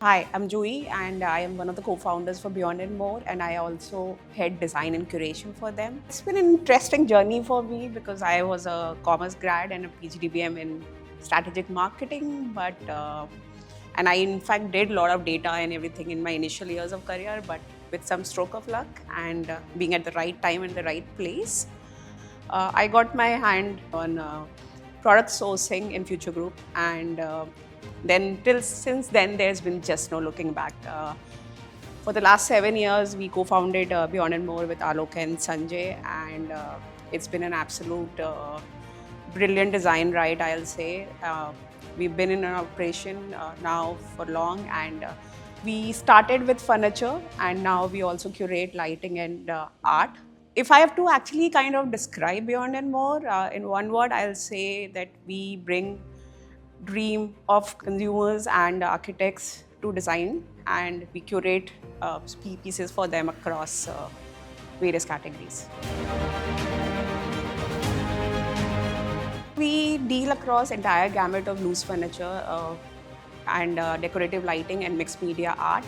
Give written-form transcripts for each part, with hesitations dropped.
Hi, I'm Jui and I am one of the co-founders for Beyond and More, and I also head design and curation for them. It's been an interesting journey for me because I was a commerce grad and a PGDBM in strategic marketing, and I in fact did a lot of data and everything in my initial years of career, but with some stroke of luck and being at the right time and the right place, I got my hand on product sourcing in Future Group, and then till since then there's been just no looking back. For the last 7 years, we co-founded Beyond and More with Alok and Sanjay, and it's been an absolute brilliant design ride, I'll say. We've been in an operation now for long, and we started with furniture, and now we also curate lighting and art. If I have to actually kind of describe Beyond and More in one word, I'll say that we bring dream of consumers and architects to design, and we curate pieces for them across various categories. We deal across entire gamut of loose furniture and decorative lighting and mixed media art.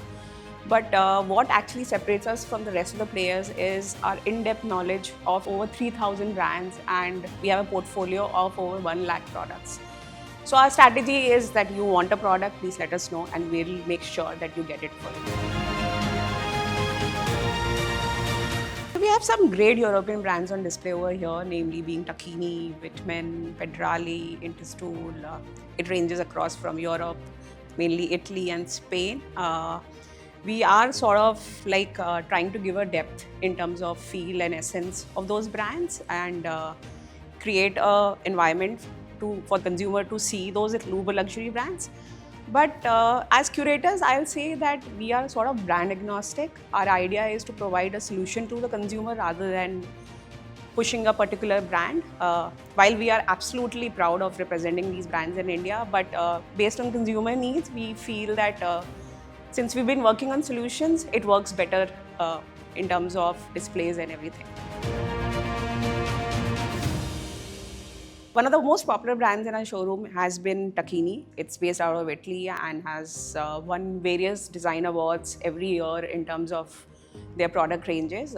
But what actually separates us from the rest of the players is our in-depth knowledge of over 3,000 brands, and we have a portfolio of over 1 lakh products. So our strategy is that you want a product, please let us know and we'll make sure that you get it for you. We have some great European brands on display over here, namely being Tacchini, Whitman, Pedrali, Interstool. It ranges across from Europe, mainly Italy and Spain. We are sort of like trying to give a depth in terms of feel and essence of those brands and create an environment for consumer to see those uber luxury brands. But as curators, I'll say that we are sort of brand agnostic. Our idea is to provide a solution to the consumer rather than pushing a particular brand. While we are absolutely proud of representing these brands in India, but based on consumer needs, we feel that since we've been working on solutions, it works better in terms of displays and everything. One of the most popular brands in our showroom has been Tacchini. It's based out of Italy and has won various design awards every year in terms of their product ranges.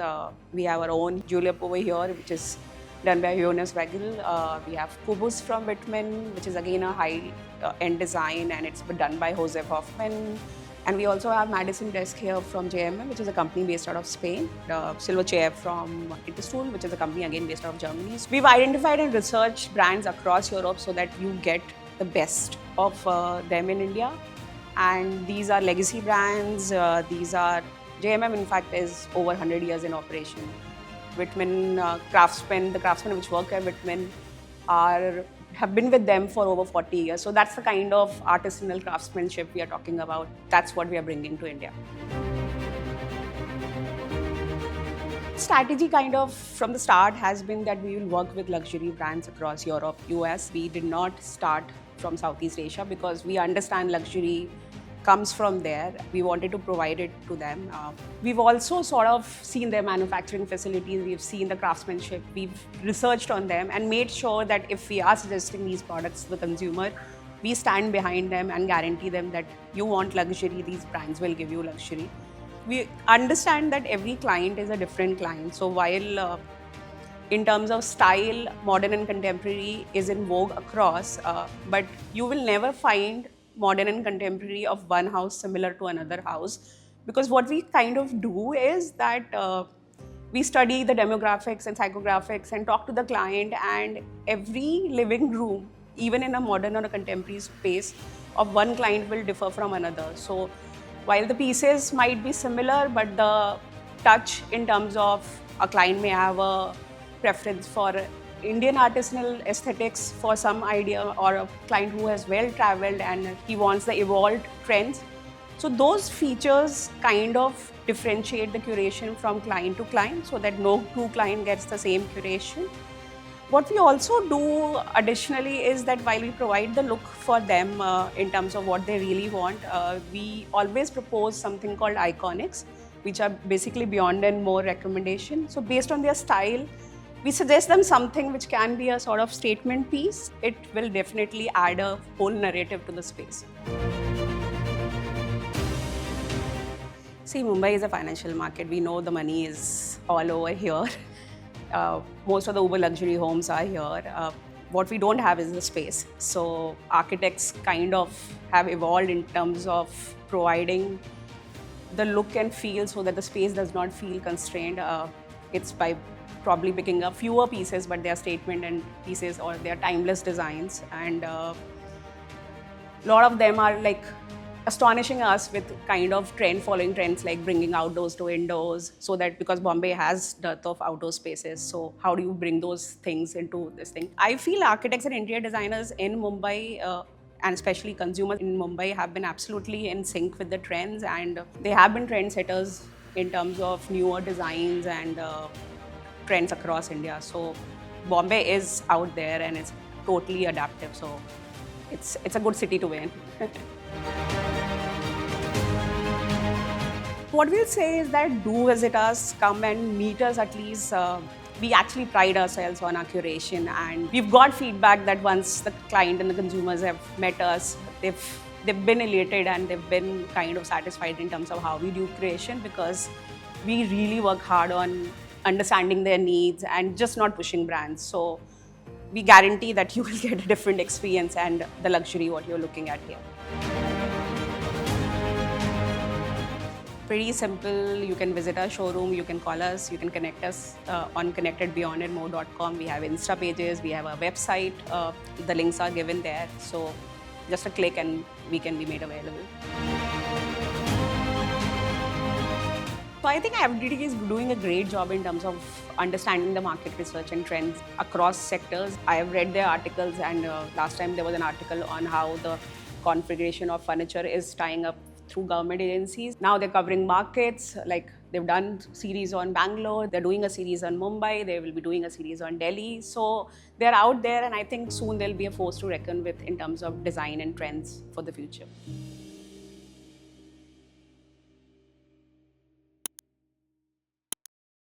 We have our own julep over here, which is done by Jonas Wegel. We have Kubus from Whitman, which is again a high-end design, and it's been done by Josef Hoffman. And we also have Madison Desk here from JMM, which is a company based out of Spain. Silver Chair from Interstool, which is a company again based out of Germany. So we've identified and researched brands across Europe so that you get the best of them in India. And these are legacy brands. JMM in fact is over 100 years in operation. Whitman craftsmen, the craftsmen which work at Whitman have been with them for over 40 years. So that's the kind of artisanal craftsmanship we are talking about. That's what we are bringing to India. Strategy kind of from the start has been that we will work with luxury brands across Europe, US. We did not start from Southeast Asia because we understand luxury comes from there. We wanted to provide it to them. We've also sort of seen their manufacturing facilities, we've seen the craftsmanship, we've researched on them and made sure that if we are suggesting these products to the consumer, we stand behind them and guarantee them that you want luxury, these brands will give you luxury. We understand that every client is a different client. So while in terms of style, modern and contemporary is in vogue across, but you will never find modern and contemporary of one house similar to another house, because what we kind of do is that we study the demographics and psychographics and talk to the client, and every living room, even in a modern or a contemporary space of one client, will differ from another. So while the pieces might be similar, but the touch in terms of a client may have a preference for Indian artisanal aesthetics for some idea, or a client who has well traveled and he wants the evolved trends. So those features kind of differentiate the curation from client to client so that no two client gets the same curation. What we also do additionally is that while we provide the look for them in terms of what they really want, we always propose something called iconics, which are basically Beyond and More recommendation. So based on their style, we suggest them something which can be a sort of statement piece. It will definitely add a whole narrative to the space. See, Mumbai is a financial market. We know the money is all over here. Most of the uber luxury homes are here. What we don't have is the space. So architects kind of have evolved in terms of providing the look and feel so that the space does not feel constrained. It's by probably picking up fewer pieces, but they are statement and pieces or they are timeless designs. And a lot of them are like astonishing us with kind of trend following trends like bringing outdoors to indoors, so that because Bombay has dearth of outdoor spaces, so how do you bring those things into this thing? I feel architects and interior designers in Mumbai and especially consumers in Mumbai have been absolutely in sync with the trends, and they have been trendsetters in terms of newer designs and trends across India. So Bombay is out there and it's totally adaptive. So it's a good city to win. What we'll say is that do visit us, come and meet us at least. We actually pride ourselves on our curation, and we've got feedback that once the client and the consumers have met us, they've been elated and they've been kind of satisfied in terms of how we do creation, because we really work hard on understanding their needs and just not pushing brands. So we guarantee that you will get a different experience and the luxury what you're looking at here. Pretty simple. You can visit our showroom, you can call us, you can connect us on connectedbeyondandmore.com. We have Insta pages, we have a website. The links are given there. So just a click and we can be made available. So I think IFDD is doing a great job in terms of understanding the market research and trends across sectors. I have read their articles, and last time there was an article on how the configuration of furniture is tying up through government agencies. Now they're covering markets, like they've done series on Bangalore, they're doing a series on Mumbai, they will be doing a series on Delhi. So they're out there, and I think soon they'll be a force to reckon with in terms of design and trends for the future.